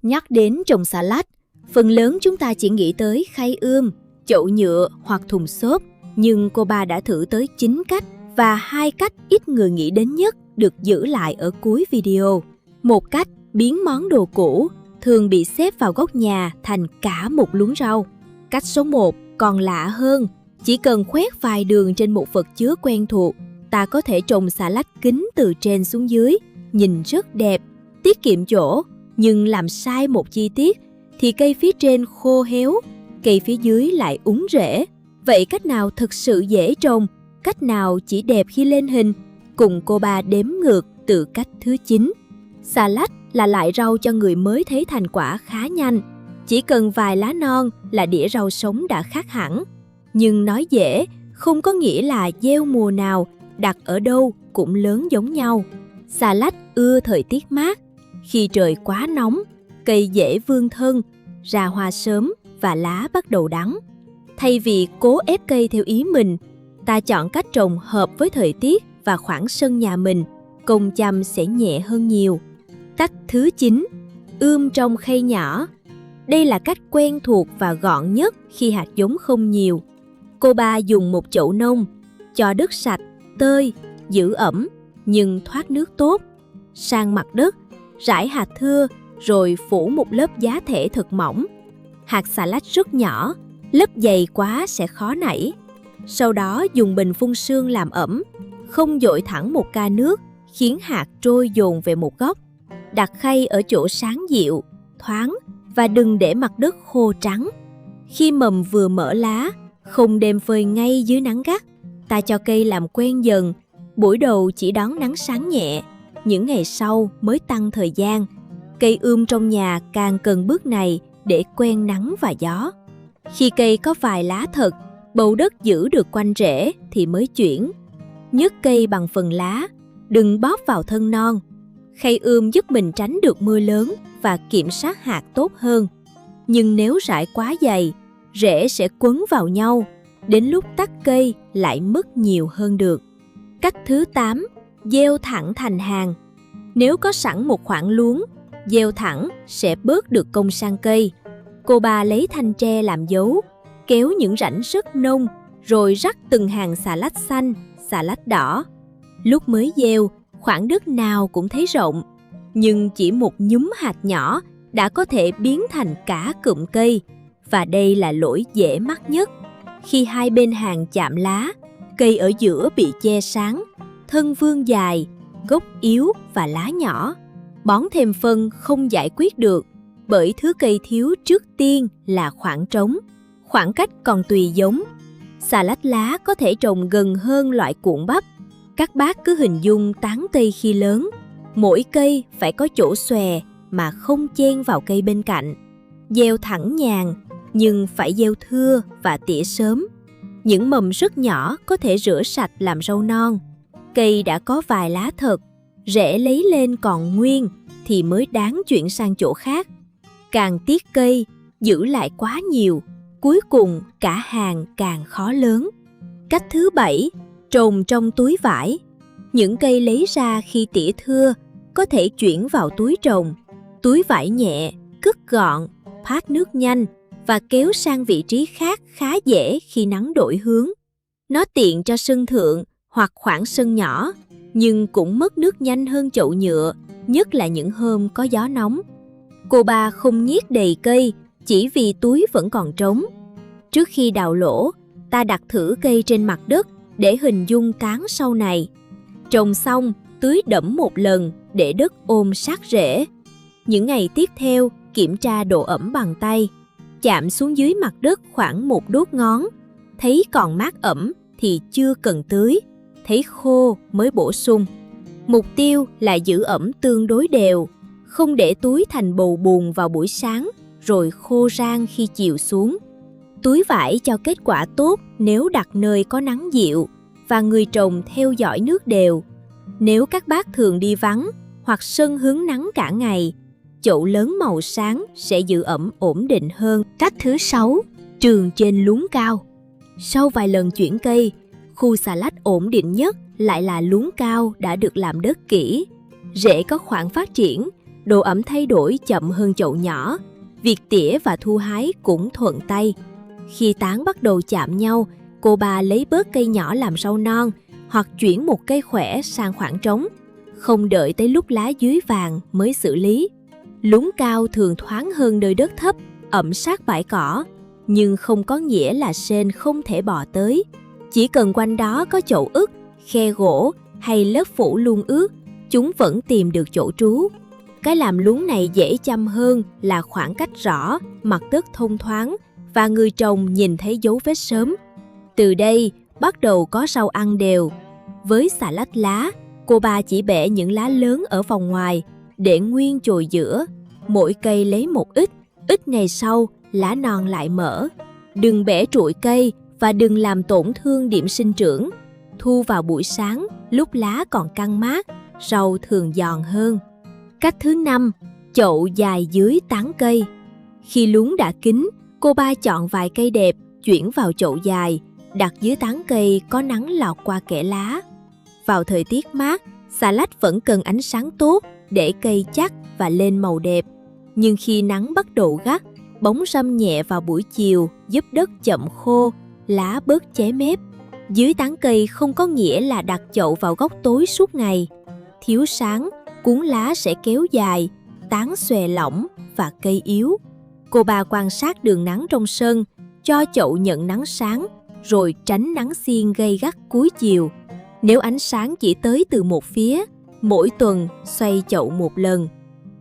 Nhắc đến trồng xà lách, phần lớn chúng ta chỉ nghĩ tới khay ươm, chậu nhựa hoặc thùng xốp, nhưng cô ba đã thử tới 9 cách và 2 cách ít người nghĩ đến nhất được giữ lại ở cuối video. Một cách biến món đồ cũ thường bị xếp vào góc nhà thành cả một luống rau. Cách số 1 còn lạ hơn, chỉ cần khoét vài đường trên một vật chứa quen thuộc, ta có thể trồng xà lách kính từ trên xuống dưới, nhìn rất đẹp, tiết kiệm chỗ, nhưng làm sai một chi tiết thì cây phía trên khô héo, cây phía dưới lại úng rễ. Vậy cách nào thực sự dễ trồng, cách nào chỉ đẹp khi lên hình? Cùng cô ba đếm ngược từ cách thứ 9. Xà lách là loại rau cho người mới thấy thành quả khá nhanh. Chỉ cần vài lá non là đĩa rau sống đã khác hẳn. Nhưng nói dễ không có nghĩa là gieo mùa nào, đặt ở đâu cũng lớn giống nhau. Xà lách ưa thời tiết mát. Khi trời quá nóng, cây dễ vươn thân, ra hoa sớm và lá bắt đầu đắng. Thay vì cố ép cây theo ý mình, ta chọn cách trồng hợp với thời tiết và khoảng sân nhà mình, công chăm sẽ nhẹ hơn nhiều. Cách thứ 9, ươm trong khay nhỏ. Đây là cách quen thuộc và gọn nhất khi hạt giống không nhiều. Cô ba dùng một chậu nông, cho đất sạch, tơi, giữ ẩm, nhưng thoát nước tốt. Sang mặt đất, rải hạt thưa rồi phủ một lớp giá thể thật mỏng. Hạt xà lách rất nhỏ, lớp dày quá sẽ khó nảy. Sau đó dùng bình phun sương làm ẩm, không dội thẳng một ca nước khiến hạt trôi dồn về một góc. Đặt khay ở chỗ sáng dịu, thoáng và đừng để mặt đất khô trắng. Khi mầm vừa mở lá, không đem phơi ngay dưới nắng gắt. Ta cho cây làm quen dần, buổi đầu chỉ đón nắng sáng nhẹ, những ngày sau mới tăng thời gian. Cây ươm trong nhà càng cần bước này để quen nắng và gió. Khi cây có vài lá thật, bầu đất giữ được quanh rễ thì mới chuyển. Nhấc cây bằng phần lá, đừng bóp vào thân non. Khay ươm giúp mình tránh được mưa lớn và kiểm soát hạt tốt hơn. Nhưng nếu rải quá dày, rễ sẽ quấn vào nhau, đến lúc tắt cây lại mất nhiều hơn được. Cách thứ 8, gieo thẳng thành hàng. Nếu có sẵn một khoảng luống, gieo thẳng sẽ bớt được công sang cây. Cô ba lấy thanh tre làm dấu, kéo những rãnh rất nông, rồi rắc từng hàng xà lách xanh, xà lách đỏ. Lúc mới gieo, khoảng đất nào cũng thấy rộng, nhưng chỉ một nhúm hạt nhỏ đã có thể biến thành cả cụm cây. Và đây là lỗi dễ mắc nhất. Khi hai bên hàng chạm lá, cây ở giữa bị che sáng, thân vươn dài, gốc yếu và lá nhỏ. Bón thêm phân không giải quyết được, bởi thứ cây thiếu trước tiên là khoảng trống. Khoảng cách còn tùy giống. Xà lách lá có thể trồng gần hơn loại cuộn bắp. Các bác cứ hình dung tán cây khi lớn, mỗi cây phải có chỗ xòe mà không chen vào cây bên cạnh. Gieo thẳng nhàn, nhưng phải gieo thưa và tỉa sớm. Những mầm rất nhỏ có thể rửa sạch làm rau non. Cây đã có vài lá thật, rễ lấy lên còn nguyên thì mới đáng chuyển sang chỗ khác. Càng tiếc cây, giữ lại quá nhiều, cuối cùng cả hàng càng khó lớn. Cách thứ 7, trồng trong túi vải. Những cây lấy ra khi tỉa thưa có thể chuyển vào túi trồng. Túi vải nhẹ, cất gọn, thoát nước nhanh và kéo sang vị trí khác khá dễ khi nắng đổi hướng. Nó tiện cho sân thượng hoặc khoảng sân nhỏ, nhưng cũng mất nước nhanh hơn chậu nhựa, nhất là những hôm có gió nóng. Cô ba không nhét đầy cây chỉ vì túi vẫn còn trống. Trước khi đào lỗ, ta đặt thử cây trên mặt đất để hình dung cán sau này. Trồng xong, tưới đẫm một lần để đất ôm sát rễ. Những ngày tiếp theo, kiểm tra độ ẩm bằng tay. Chạm xuống dưới mặt đất khoảng một đốt ngón. Thấy còn mát ẩm thì chưa cần tưới, thấy khô mới bổ sung. Mục tiêu là giữ ẩm tương đối đều, không để túi thành bầu bùn vào buổi sáng rồi khô rang khi chiều xuống. Túi vải cho kết quả tốt nếu đặt nơi có nắng dịu và người trồng theo dõi nước đều. Nếu các bác thường đi vắng hoặc sân hướng nắng cả ngày, chậu lớn màu sáng sẽ giữ ẩm ổn định hơn. Cách thứ 6, trường trên luống cao. Sau vài lần chuyển cây, khu xà lách ổn định nhất lại là luống cao đã được làm đất kỹ. Rễ có khoảng phát triển độ ẩm thay đổi chậm hơn chậu nhỏ, việc tỉa và thu hái cũng thuận tay. Khi tán bắt đầu chạm nhau, cô ba lấy bớt cây nhỏ làm rau non hoặc chuyển một cây khỏe sang khoảng trống, không đợi tới lúc lá dưới vàng mới xử lý. Lún cao thường thoáng hơn nơi đất thấp, ẩm sát bãi cỏ, nhưng không có nghĩa là sên không thể bò tới. Chỉ cần quanh đó có chậu ức, khe gỗ hay lớp phủ luôn ướt, chúng vẫn tìm được chỗ trú. Cái làm lún này dễ chăm hơn là khoảng cách rõ, mặt đất thông thoáng và người trồng nhìn thấy dấu vết sớm. Từ đây bắt đầu có rau ăn đều. Với xà lách lá, cô ba chỉ bẻ những lá lớn ở vòng ngoài, để nguyên chồi giữa. Mỗi cây lấy một ít ngày sau lá non lại mở. Đừng bẻ trụi cây và đừng làm tổn thương điểm sinh trưởng. Thu vào buổi sáng, lúc lá còn căng mát, rau thường giòn hơn. Cách thứ 5, chậu dài dưới tán cây. Khi lún đã kín, cô ba chọn vài cây đẹp, chuyển vào chậu dài, đặt dưới tán cây có nắng lọt qua kẽ lá. Vào thời tiết mát, xà lách vẫn cần ánh sáng tốt để cây chắc và lên màu đẹp. Nhưng khi nắng bắt đầu gắt, bóng râm nhẹ vào buổi chiều giúp đất chậm khô, lá bớt cháy mép. Dưới tán cây không có nghĩa là đặt chậu vào góc tối suốt ngày. Thiếu sáng, cuốn lá sẽ kéo dài, tán xòe lỏng và cây yếu. Cô ba quan sát đường nắng trong sân, cho chậu nhận nắng sáng, rồi tránh nắng xiên gay gắt cuối chiều. Nếu ánh sáng chỉ tới từ một phía, mỗi tuần xoay chậu một lần.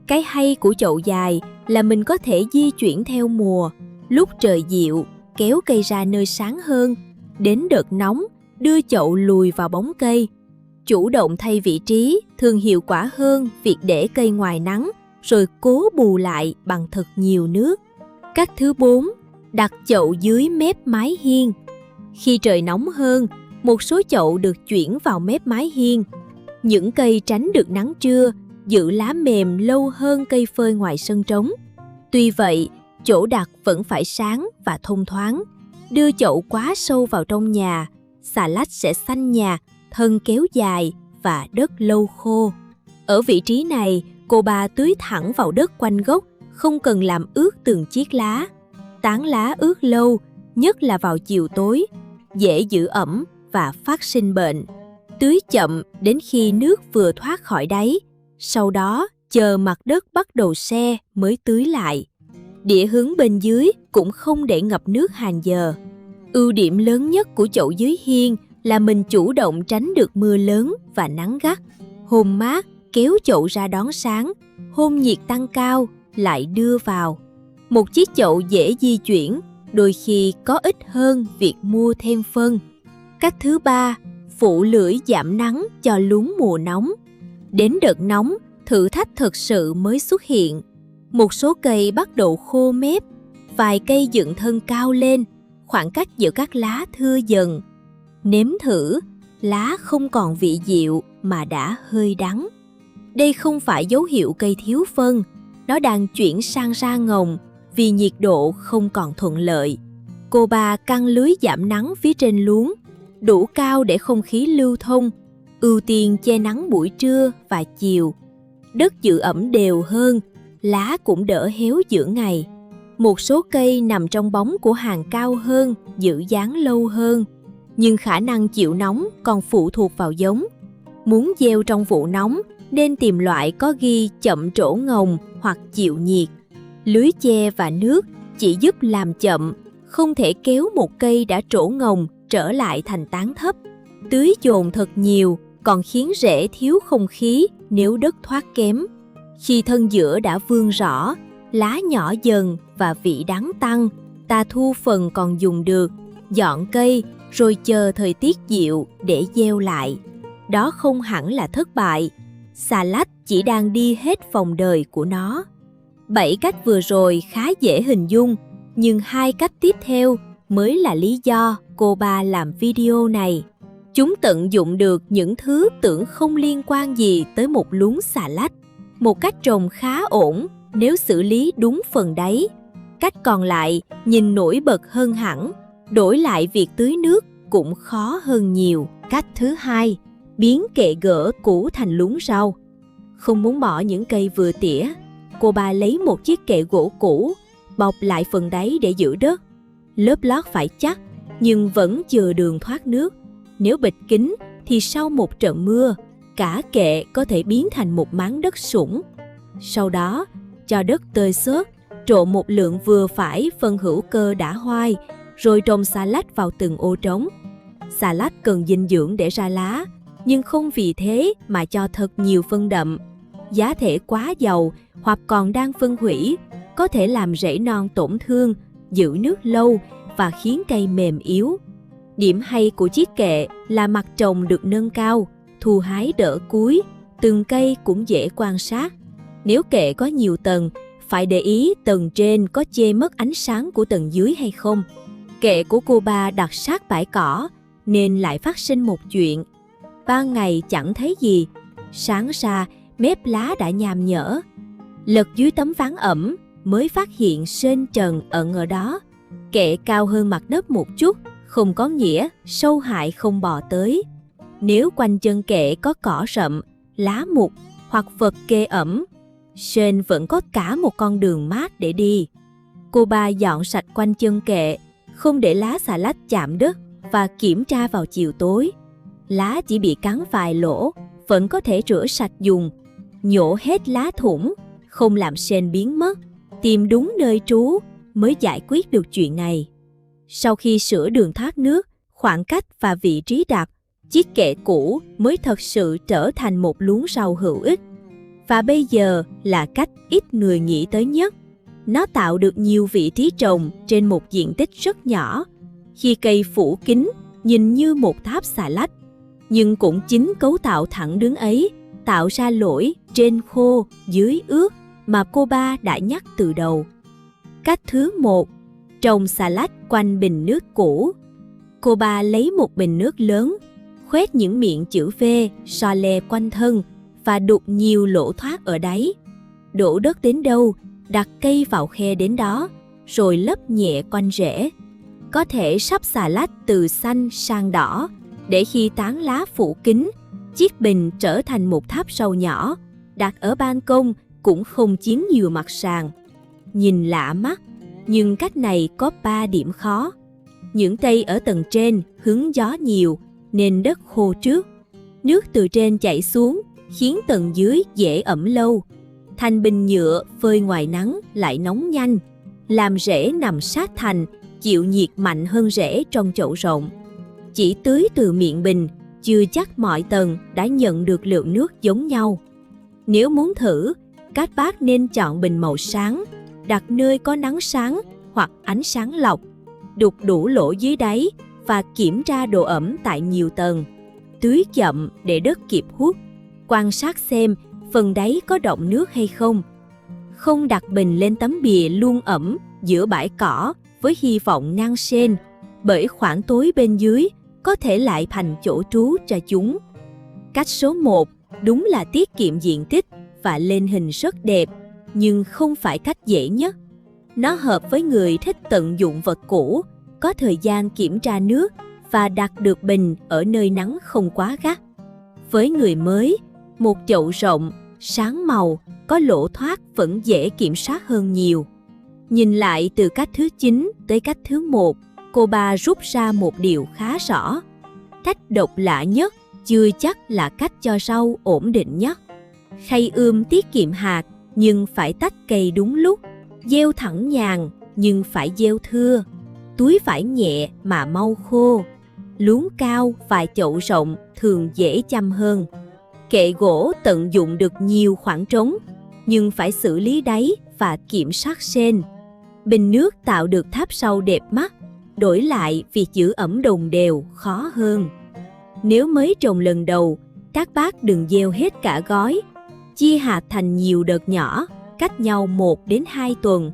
Cái hay của chậu dài là mình có thể di chuyển theo mùa. Lúc trời dịu, kéo cây ra nơi sáng hơn. Đến đợt nóng, đưa chậu lùi vào bóng cây. Chủ động thay vị trí thường hiệu quả hơn việc để cây ngoài nắng, rồi cố bù lại bằng thật nhiều nước. Cách thứ 4, đặt chậu dưới mép mái hiên. Khi trời nóng hơn, một số chậu được chuyển vào mép mái hiên. Những cây tránh được nắng trưa, giữ lá mềm lâu hơn cây phơi ngoài sân trống. Tuy vậy, chỗ đặt vẫn phải sáng và thông thoáng. Đưa chậu quá sâu vào trong nhà, xà lách sẽ xanh nhạt, thân kéo dài và đất lâu khô. Ở vị trí này, cô ba tưới thẳng vào đất quanh gốc, không cần làm ướt từng chiếc lá. Tán lá ướt lâu, nhất là vào chiều tối, dễ giữ ẩm và phát sinh bệnh. Tưới chậm đến khi nước vừa thoát khỏi đáy, sau đó chờ mặt đất bắt đầu se mới tưới lại. Đĩa hướng bên dưới cũng không để ngập nước hàng giờ. Ưu điểm lớn nhất của chậu dưới hiên là mình chủ động tránh được mưa lớn và nắng gắt. Hôm mát kéo chậu ra đón sáng, hôm nhiệt tăng cao lại đưa vào. Một chiếc chậu dễ di chuyển, đôi khi có ích hơn việc mua thêm phân. Cách thứ 3, phủ lưỡi giảm nắng cho lún mùa nóng. Đến đợt nóng, thử thách thực sự mới xuất hiện. Một số cây bắt đầu khô mép, vài cây dựng thân cao lên, khoảng cách giữa các lá thưa dần. Nếm thử, lá không còn vị dịu mà đã hơi đắng. Đây không phải dấu hiệu cây thiếu phân, nó đang chuyển sang ra ngồng vì nhiệt độ không còn thuận lợi. Cô ba căng lưới giảm nắng phía trên luống, đủ cao để không khí lưu thông, ưu tiên che nắng buổi trưa và chiều. Đất giữ ẩm đều hơn, lá cũng đỡ héo giữa ngày. Một số cây nằm trong bóng của hàng cao hơn, giữ dáng lâu hơn. Nhưng khả năng chịu nóng còn phụ thuộc vào giống. Muốn gieo trong vụ nóng nên tìm loại có ghi chậm trổ ngồng hoặc chịu nhiệt. Lưới che và nước chỉ giúp làm chậm, không thể kéo một cây đã trổ ngồng trở lại thành tán thấp. Tưới dồn thật nhiều còn khiến rễ thiếu không khí nếu đất thoát kém. Khi thân giữa đã vươn rõ, lá nhỏ dần và vị đắng tăng, ta thu phần còn dùng được, dọn cây rồi chờ thời tiết dịu để gieo lại. Đó không hẳn là thất bại, xà lách chỉ đang đi hết vòng đời của nó. 7 cách vừa rồi khá dễ hình dung, nhưng 2 cách tiếp theo mới là lý do cô ba làm video này. Chúng tận dụng được những thứ tưởng không liên quan gì tới một luống xà lách. Một cách trồng khá ổn nếu xử lý đúng phần đáy. Cách còn lại nhìn nổi bật hơn hẳn, đổi lại việc tưới nước cũng khó hơn nhiều. Cách thứ 2, biến kệ gỗ cũ thành luống rau. Không muốn bỏ những cây vừa tỉa, cô ba lấy một chiếc kệ gỗ cũ, bọc lại phần đáy để giữ đất. Lớp lót phải chắc, nhưng vẫn chừa đường thoát nước. Nếu bịt kín thì sau một trận mưa, cả kệ có thể biến thành một máng đất sũng. Sau đó, cho đất tơi xốp, trộn một lượng vừa phải phân hữu cơ đã hoai, rồi trồng xà lách vào từng ô trống. Xà lách cần dinh dưỡng để ra lá, nhưng không vì thế mà cho thật nhiều phân đậm. Giá thể quá giàu hoặc còn đang phân hủy có thể làm rễ non tổn thương, giữ nước lâu và khiến cây mềm yếu. Điểm hay của chiếc kệ là mặt trồng được nâng cao, thu hái đỡ cúi, từng cây cũng dễ quan sát. Nếu kệ có nhiều tầng, phải để ý tầng trên có che mất ánh sáng của tầng dưới hay không. Kệ của cô ba đặt sát bãi cỏ, nên lại phát sinh một chuyện. Ban ngày chẳng thấy gì, sáng ra mép lá đã nham nhở. Lật dưới tấm ván ẩm mới phát hiện sên trần ẩn ở đó. Kệ cao hơn mặt đất một chút, không có nghĩa sâu hại không bò tới. Nếu quanh chân kệ có cỏ rậm, lá mục hoặc vật kê ẩm, sên vẫn có cả một con đường mát để đi. Cô ba dọn sạch quanh chân kệ, không để lá xà lách chạm đất và kiểm tra vào chiều tối. Lá chỉ bị cắn vài lỗ, vẫn có thể rửa sạch dùng. Nhổ hết lá thủng, không làm sên biến mất, tìm đúng nơi trú mới giải quyết được chuyện này. Sau khi sửa đường thoát nước, khoảng cách và vị trí đặt, chiếc kệ cũ mới thật sự trở thành một luống rau hữu ích. Và bây giờ là cách ít người nghĩ tới nhất. Nó tạo được nhiều vị trí trồng trên một diện tích rất nhỏ. Khi cây phủ kín, nhìn như một tháp xà lách. Nhưng cũng chính cấu tạo thẳng đứng ấy tạo ra lỗi trên khô, dưới ướt mà cô ba đã nhắc từ đầu. Cách thứ 1. Trồng xà lách quanh bình nước cũ. Cô ba lấy một bình nước lớn, khoét những miệng chữ V so le quanh thân và đục nhiều lỗ thoát ở đáy. Đổ đất đến đâu, đặt cây vào khe đến đó, rồi lấp nhẹ quanh rễ. Có thể sắp xà lách từ xanh sang đỏ, để khi tán lá phủ kín, chiếc bình trở thành một tháp rau nhỏ, đặt ở ban công cũng không chiếm nhiều mặt sàn. Nhìn lạ mắt, nhưng cách này có 3 điểm khó. Những cây ở tầng trên hứng gió nhiều nên đất khô trước. Nước từ trên chảy xuống khiến tầng dưới dễ ẩm lâu. Thành bình nhựa phơi ngoài nắng lại nóng nhanh, làm rễ nằm sát thành, chịu nhiệt mạnh hơn rễ trong chậu rộng. Chỉ tưới từ miệng bình, chưa chắc mọi tầng đã nhận được lượng nước giống nhau. Nếu muốn thử, các bác nên chọn bình màu sáng, đặt nơi có nắng sáng hoặc ánh sáng lọc, đục đủ lỗ dưới đáy và kiểm tra độ ẩm tại nhiều tầng. Tưới chậm để đất kịp hút, quan sát xem phần đáy có đọng nước hay không. Không đặt bình lên tấm bìa luôn ẩm giữa bãi cỏ với hy vọng ngăn sên, bởi khoảng tối bên dưới có thể lại thành chỗ trú cho chúng. Cách số 1 đúng là tiết kiệm diện tích và lên hình rất đẹp, nhưng không phải cách dễ nhất. Nó hợp với người thích tận dụng vật cũ, có thời gian kiểm tra nước và đặt được bình ở nơi nắng không quá gắt. Với người mới, một chậu rộng, sáng màu, có lỗ thoát vẫn dễ kiểm soát hơn nhiều. Nhìn lại từ cách thứ 9 tới cách thứ 1, cô ba rút ra một điều khá rõ. Cách độc lạ nhất chưa chắc là cách cho rau ổn định nhất. Khay ươm tiết kiệm hạt nhưng phải tách cây đúng lúc. Gieo thẳng nhàn nhưng phải gieo thưa. Túi vải nhẹ mà mau khô. Luống cao và chậu rộng thường dễ chăm hơn. Kệ gỗ tận dụng được nhiều khoảng trống, nhưng phải xử lý đáy và kiểm soát sên. Bình nước tạo được tháp rau đẹp mắt, đổi lại việc giữ ẩm đồng đều khó hơn. Nếu mới trồng lần đầu, các bác đừng gieo hết cả gói. Chia hạt thành nhiều đợt nhỏ, cách nhau 1 đến 2 tuần.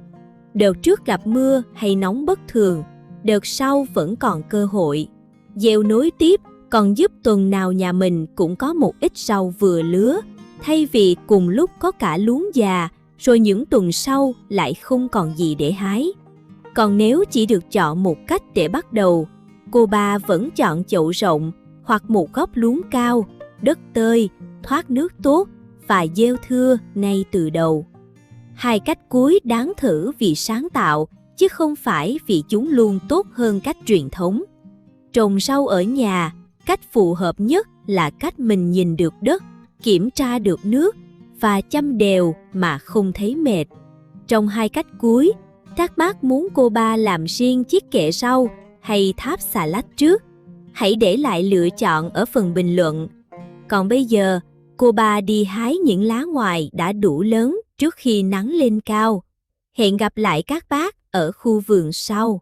Đợt trước gặp mưa hay nóng bất thường, đợt sau vẫn còn cơ hội. Gieo nối tiếp còn giúp tuần nào nhà mình cũng có một ít rau vừa lứa, thay vì cùng lúc có cả luống già, rồi những tuần sau lại không còn gì để hái. Còn nếu chỉ được chọn một cách để bắt đầu, cô ba vẫn chọn chậu rộng hoặc một góc luống cao, đất tơi, thoát nước tốt và gieo thưa ngay từ đầu. Hai cách cuối đáng thử vì sáng tạo, chứ không phải vì chúng luôn tốt hơn cách truyền thống. Trồng rau ở nhà, cách phù hợp nhất là cách mình nhìn được đất, kiểm tra được nước và chăm đều mà không thấy mệt. Trong hai cách cuối, các bác muốn cô ba làm riêng chiếc kệ rau hay tháp xà lách trước? Hãy để lại lựa chọn ở phần bình luận. Còn bây giờ, cô ba đi hái những lá ngoài đã đủ lớn trước khi nắng lên cao. Hẹn gặp lại các bác ở khu vườn sau.